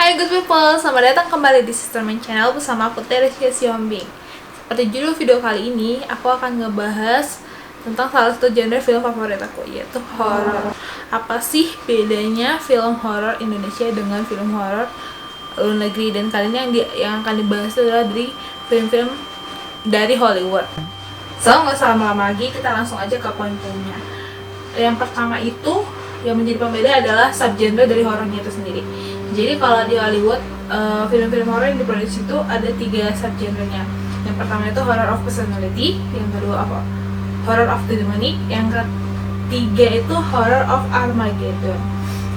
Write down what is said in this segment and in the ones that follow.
Hai good people, selamat datang kembali di Sisterman Channel bersama aku Teresia Siombing. Seperti judul video kali ini, aku akan ngebahas tentang salah satu genre film favorit aku, yaitu horor. Apa sih bedanya film horor Indonesia dengan film horor luar negeri? Dan kali ini yang akan dibahas adalah dari film-film dari Hollywood. So, nggak usah lama-lama lagi, kita langsung aja ke poin-poinnya. Yang pertama itu, yang menjadi pembeda adalah subgenre dari horornya itu sendiri. Jadi kalau di Hollywood, film-film horor yang diproduksi itu ada 3 subgenrenya. Yang pertama itu horror of personality, yang kedua apa? Horror of the demonic, yang ketiga itu horror of Armageddon.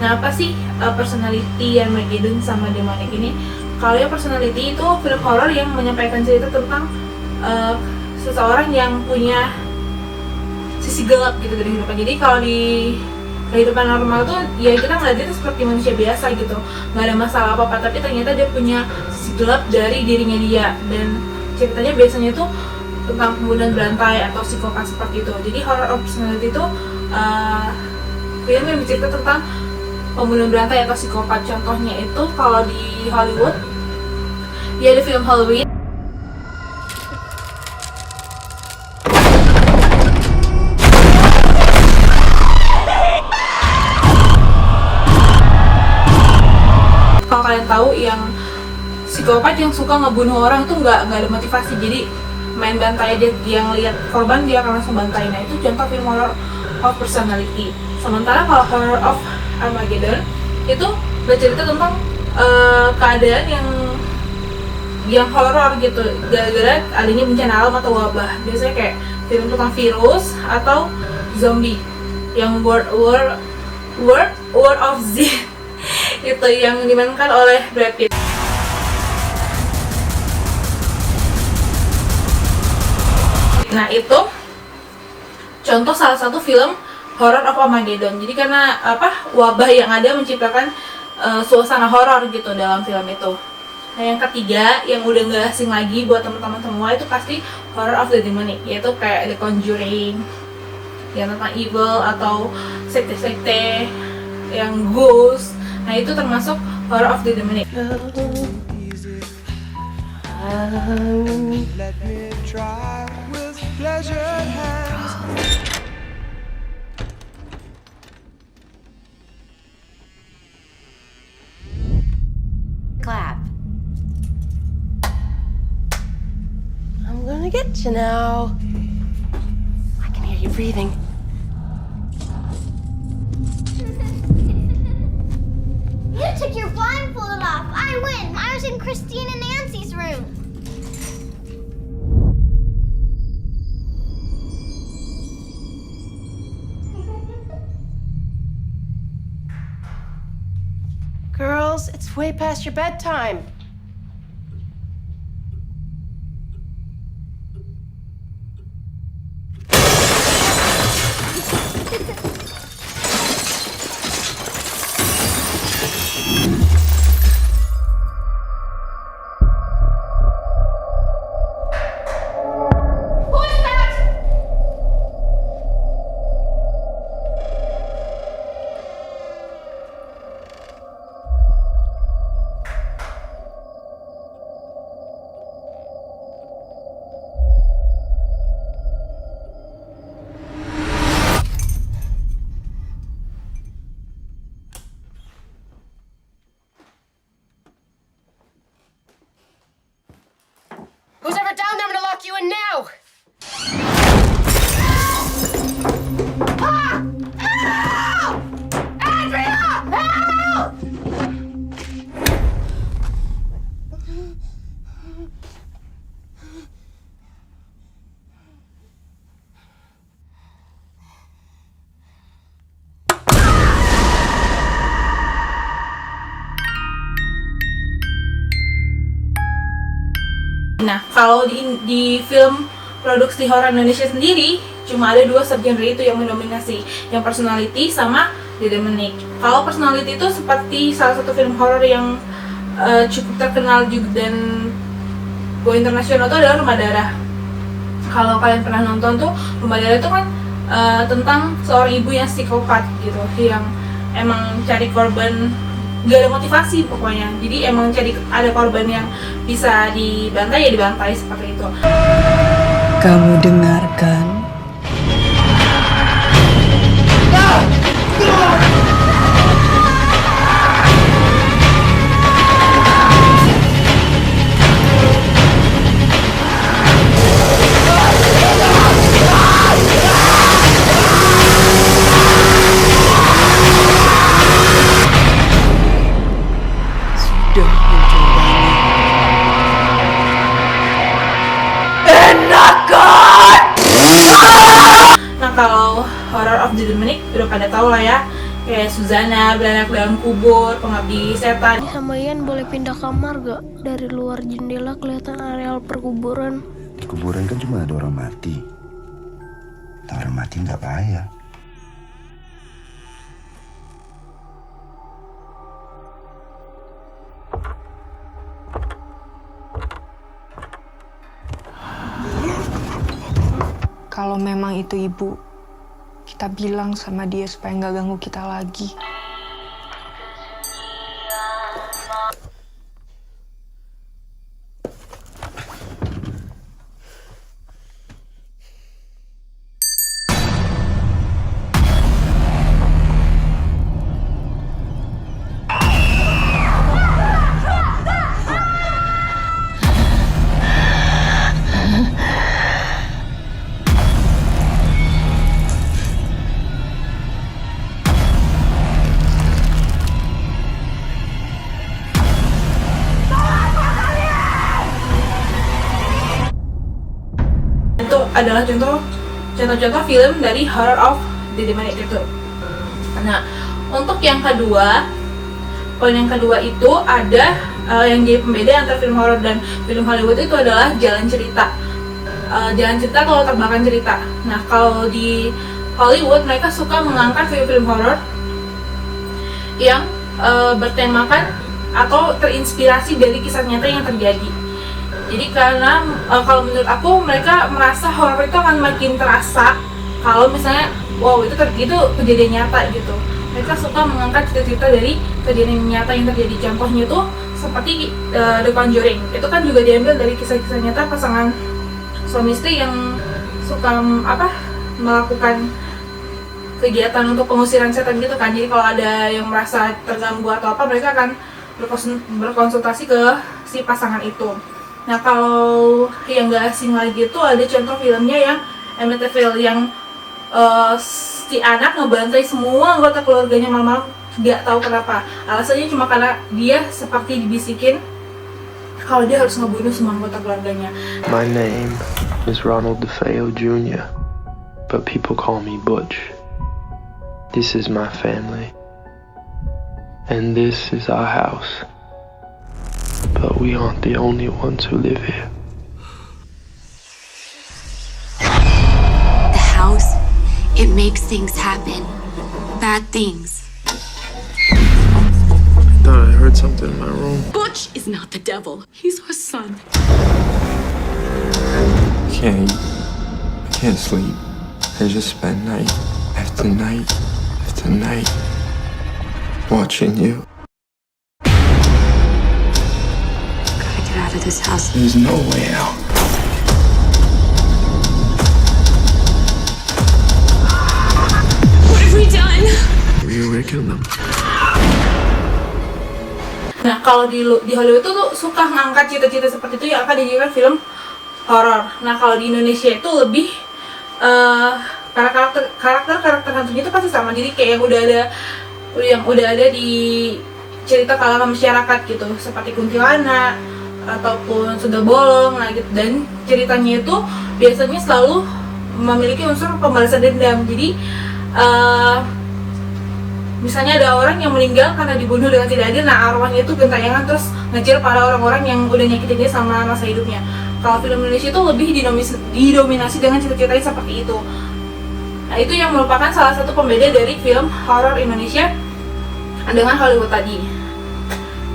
Nah, apa sih personality, Armageddon sama demonic ini? Kalau yang personality itu film horor yang menyampaikan cerita tentang seseorang yang punya sisi gelap gitu dari hidupnya. Jadi kalau di kehidupan normal tuh ya kita ngeliat dia seperti manusia biasa gitu, nggak ada masalah apa-apa, tapi ternyata dia punya sisi gelap dari dirinya dia, dan ceritanya biasanya tuh tentang pembunuhan berantai atau psikopat seperti itu. Jadi horror of personality itu film yang bercerita tentang pembunuhan berantai atau psikopat. Contohnya itu kalau di Hollywood ya ada film Halloween. Kalau kalian tahu, yang psikopat yang suka ngebunuh orang itu nggak ada motivasi, jadi main bantai aja, dia ngelihat korban dia akan langsung bantai. Nah, itu contoh film horror of personality. Sementara kalau horror of Armageddon itu bercerita tentang keadaan yang horor gitu, gara-gara adanya bencana alam atau wabah. Biasanya kayak film tentang virus atau zombie, yang World of Z itu yang dimainkan oleh Brad Pitt. Nah, itu contoh salah satu film horror of Armageddon. Jadi karena wabah yang ada menciptakan suasana horor gitu dalam film itu. Nah, yang ketiga yang udah nggak asing lagi buat teman-teman semua itu pasti horror of the demonic, yaitu kayak The Conjuring yang tentang evil atau sekte-sekte yang ghost. Nah, itu termasuk horror of the demonic. Let me try with pleasure hands. Clap. I'm gonna get you now. I can hear you breathing. You took your blindfold off. I win. I was in Christine and Nancy's room. Girls, it's way past your bedtime. Who's ever down there? I'm gonna lock you in now! Ah! Help! Andrea! Help! Nah, kalau di film produksi horor Indonesia sendiri cuma ada 2 subgenre itu yang mendominasi, yang personality sama the demonic. Kalau personality itu seperti salah satu film horor yang cukup terkenal juga dan go internasional itu adalah Rumah Darah. Kalau kalian pernah nonton tuh, Rumah Darah itu kan tentang seorang ibu yang psikopat gitu, yang emang cari korban nggak ada motivasi pokoknya. Jadi emang jadi ada korban yang bisa dibantai ya dibantai seperti itu. Kamu dengarkan? Sudah mencobanya. Nah kalau Horror of the Demonic udah pada tahu lah ya, kayak Susanna, Beranak dalam Kubur, Pengabdi Setan. Sama Ian boleh pindah kamar gak? Dari luar jendela kelihatan areal perkuburan. Di kuburan kan cuma ada orang mati. Orang mati nggak bahaya. Kalau memang itu ibu, kita bilang sama dia supaya nggak ganggu kita lagi. Itu adalah contoh-contoh film dari Horror of the Demonic itu. Nah, untuk yang kedua, poin yang kedua itu ada yang jadi pembeda antara film horor dan film Hollywood itu adalah jalan cerita. Jalan cerita atau latar belakang cerita. Nah, kalau di Hollywood mereka suka mengangkat film-film horor yang bertemakan atau terinspirasi dari kisah nyata yang terjadi. Jadi karena kalau menurut aku mereka merasa horor itu akan makin terasa kalau misalnya wow itu kejadian nyata gitu. Mereka suka mengangkat cerita-cerita dari kejadian nyata yang terjadi. Contohnya tuh seperti The Conjuring. Itu kan juga diambil dari kisah-kisah nyata pasangan suami istri yang suka melakukan kegiatan untuk pengusiran setan gitu kan. Jadi kalau ada yang merasa terganggu atau apa, mereka akan berkonsultasi ke si pasangan itu. Nah kalau yang gak asing lagi itu ada contoh filmnya yang Amityville yang si anak ngebantai semua anggota keluarganya malam-malam, gak tahu kenapa. Alasannya cuma karena dia seperti dibisikin kalau dia harus ngebunuh semua anggota keluarganya. My name is Ronald DeFeo Jr., but people call me Butch. This is my family, and this is our house. But we aren't the only ones who live here. The house, it makes things happen. Bad things. I thought I heard something in my room. Butch is not the devil. He's our son. Can't eat. I can't sleep. I just spend night after night after night watching you. Gotta get out of this house. There's no way out. What have we done? We awakened them. Nah kalau di Hollywood tuh suka ngangkat cita-cita seperti itu yang akan dijadikan film horor. Nah kalau di Indonesia itu lebih karakter hantunya itu pasti sama. Jadi kayak yang udah ada di cerita kalangan masyarakat gitu, seperti kuntilanak ataupun sundel bolong, nah gitu. Dan ceritanya itu biasanya selalu memiliki unsur pembalasan dendam. Jadi misalnya ada orang yang meninggal karena dibunuh dengan tidak adil, nah arwahnya itu gentayangan terus ngejar para orang-orang yang udah nyakitin dia sama masa hidupnya. Kalau film Indonesia itu lebih didominasi dengan cerita-ceritanya seperti itu. Nah itu yang merupakan salah satu pembeda dari film horor Indonesia dengan Hollywood tadi.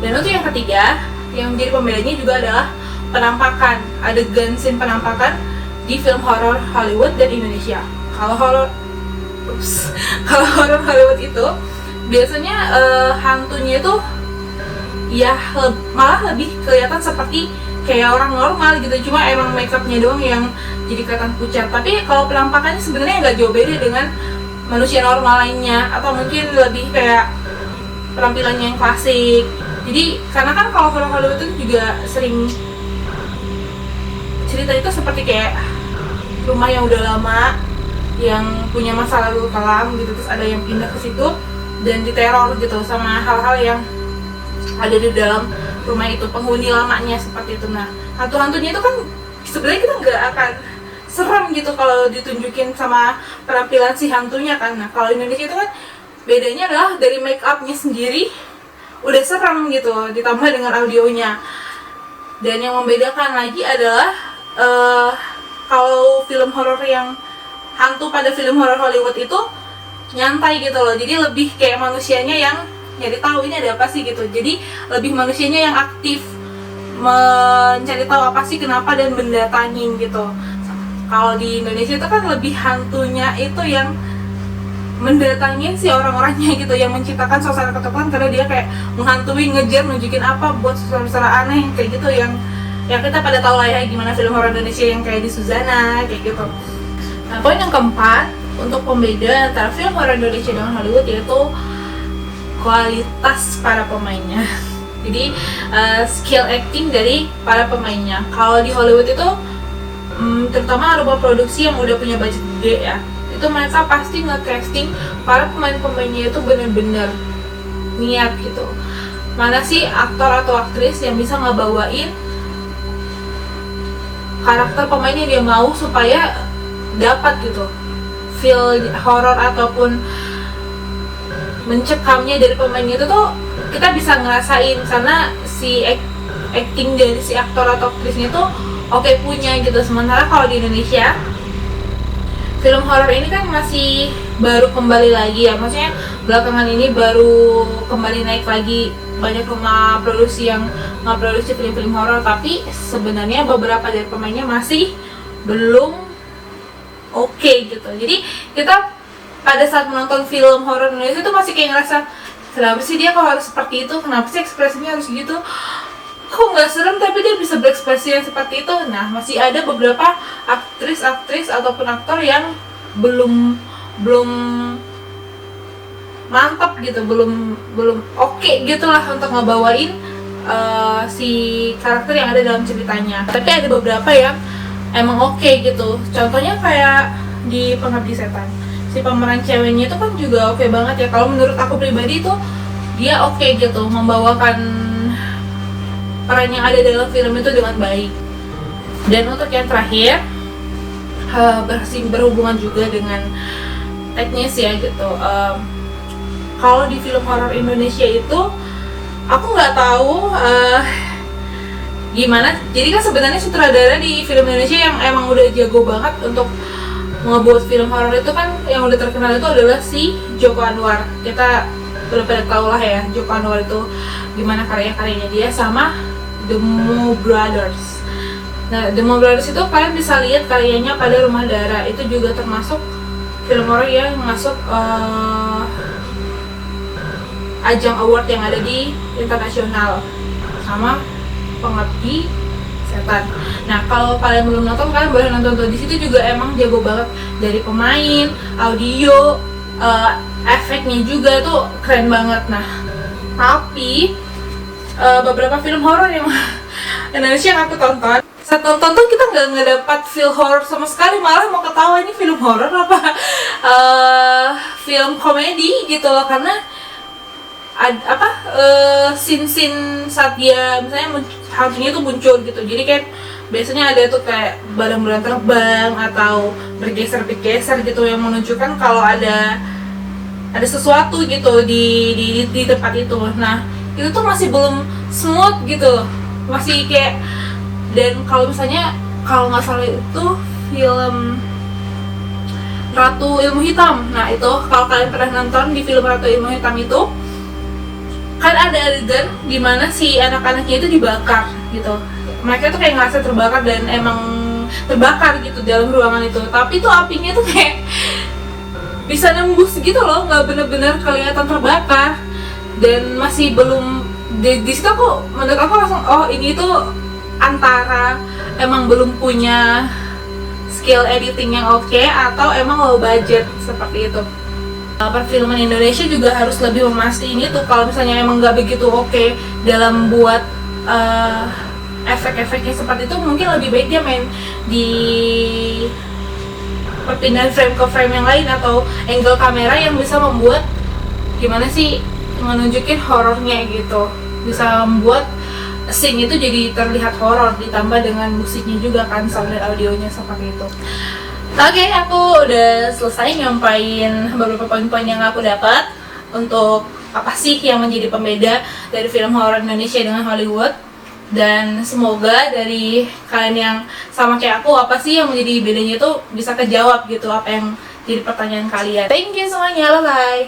Dan untuk yang ketiga, yang menjadi pembedanya juga adalah penampakan, adegan scene penampakan di film horor Hollywood dan Indonesia. Kalau horor Hollywood itu biasanya hantunya itu ya malah lebih kelihatan seperti kayak orang normal gitu, cuma emang makeupnya doang yang jadi kelihatan pucat. Tapi kalau penampakannya sebenarnya nggak jauh beda dengan manusia normal lainnya, atau mungkin lebih kayak penampilannya yang klasik. Jadi karena kan kalau film Hollywood itu juga sering cerita itu seperti kayak rumah yang udah lama, yang punya masa lalu kelam gitu, terus ada yang pindah ke situ dan diteror gitu sama hal-hal yang ada di dalam rumah itu, penghuni lamanya seperti itu. Nah, hantu-hantunya itu kan sebenarnya kita nggak akan serem gitu kalau ditunjukin sama penampilan si hantunya kan. Nah, kalau Indonesia itu kan bedanya adalah dari make upnya sendiri udah serem gitu, ditambah dengan audionya. Dan yang membedakan lagi adalah kalau film horor yang hantu pada film horor Hollywood itu nyantai gitu loh, jadi lebih kayak manusianya yang nyari tahu ini ada apa sih gitu. Jadi lebih manusianya yang aktif mencari tahu apa sih, kenapa, dan mendatangin gitu. Kalau di Indonesia itu kan lebih hantunya itu yang mendatangin si orang-orangnya gitu, yang menciptakan suasana ketakutan karena dia kayak menghantui, ngejar, nunjukin apa, buat suasana aneh kayak gitu, yang kita pada tahu lah ya gimana film horor Indonesia yang kayak di Suzana kayak gitu. Nah, poin yang keempat untuk pembeda antara film horor Indonesia dengan Hollywood yaitu kualitas para pemainnya. Jadi skill acting dari para pemainnya. Kalau di Hollywood itu terutama rumah produksi yang udah punya budget gede ya, itu mereka pasti nge-casting para pemain-pemainnya itu bener-bener niat gitu. Mana sih aktor atau aktris yang bisa ngebawain karakter pemain yang dia mau supaya dapat gitu feel horor ataupun mencekamnya dari pemainnya itu tuh kita bisa ngerasain, karena si acting dari si aktor atau aktrisnya tuh oke punya gitu. Sementara kalau di Indonesia film horor ini kan masih baru kembali lagi ya, maksudnya belakangan ini baru kembali naik lagi, banyak rumah produksi yang nge-produksi film-film horor, tapi sebenarnya beberapa dari pemainnya masih belum oke gitu. Jadi kita pada saat menonton film horor Indonesia itu masih kayak ngerasa, kenapa sih dia kok harus seperti itu, kenapa sih ekspresinya harus gitu, kok nggak serem tapi dia bisa berekspresi yang seperti itu. Nah, masih ada beberapa aktris ataupun aktor yang belum mantap gitu, belum oke gitulah untuk ngebawain si karakter yang ada dalam ceritanya. Tapi ada beberapa yang emang oke gitu. Contohnya kayak di Pengabdi Setan, si pemeran ceweknya itu kan juga oke banget ya. Kalau menurut aku pribadi itu dia oke gitu, membawakan peran yang ada dalam film itu dengan baik. Dan untuk yang terakhir berhubungan juga dengan teknis ya gitu. Kalau di film horor Indonesia itu aku nggak tahu gimana. Jadi kan sebenarnya sutradara di film Indonesia yang emang udah jago banget untuk ngebuat film horor itu kan, yang udah terkenal itu adalah si Joko Anwar. Kita udah pada tahu lah ya Joko Anwar itu gimana karya-karyanya dia, sama The Mo Brothers. Nah, The Mo Brothers itu kalian bisa lihat karyanya pada Rumah Dara, itu juga termasuk film horor yang masuk ajang award yang ada di internasional, sama Pengabdi Setan. Nah, kalau kalian belum nonton, kalian boleh nonton tuh. Di situ juga emang jago banget dari pemain, audio, efeknya juga tuh keren banget. Nah, tapi beberapa film horor yang Indonesia yang aku tonton, saat nonton tuh kita nggak dapat feel horror sama sekali, malah mau ketawa ini film horor apa film komedi gitu loh, karena scene saat dia misalnya hantunya tuh muncul gitu, jadi kan biasanya ada tuh kayak barang-barang terbang atau bergeser-geser gitu yang menunjukkan kalau ada sesuatu gitu di tempat itu. Nah, itu tuh masih belum smooth gitu, masih kayak. Dan kalau misalnya kalau nggak salah itu film Ratu Ilmu Hitam. Nah, itu kalau kalian pernah nonton di film Ratu Ilmu Hitam itu kan ada adegan dimana si anak-anaknya itu dibakar gitu. Mereka tuh kayak ngerasa terbakar dan emang terbakar gitu dalam ruangan itu. Tapi tuh apinya tuh kayak bisa nembus gitu loh, nggak bener-bener kelihatan terbakar. Dan masih belum di situ aku, menurut aku langsung, oh ini tuh antara emang belum punya skill editing yang oke, atau emang low budget seperti itu. Perfilman Indonesia juga harus lebih memastiin itu. Kalau misalnya emang nggak begitu oke dalam buat efek-efeknya seperti itu, mungkin lebih baik dia main di perpindahan frame ke frame yang lain, atau angle kamera yang bisa membuat gimana sih menunjukin horornya gitu, bisa membuat scene itu jadi terlihat horor, ditambah dengan musiknya juga kan, sound dan audionya seperti itu. Oke, aku udah selesai nyampain beberapa poin-poin yang aku dapat untuk apa sih yang menjadi pembeda dari film horor Indonesia dengan Hollywood. Dan semoga dari kalian yang sama kayak aku, apa sih yang menjadi bedanya itu bisa kejawab gitu, apa yang jadi pertanyaan kalian. Thank you semuanya, bye-bye.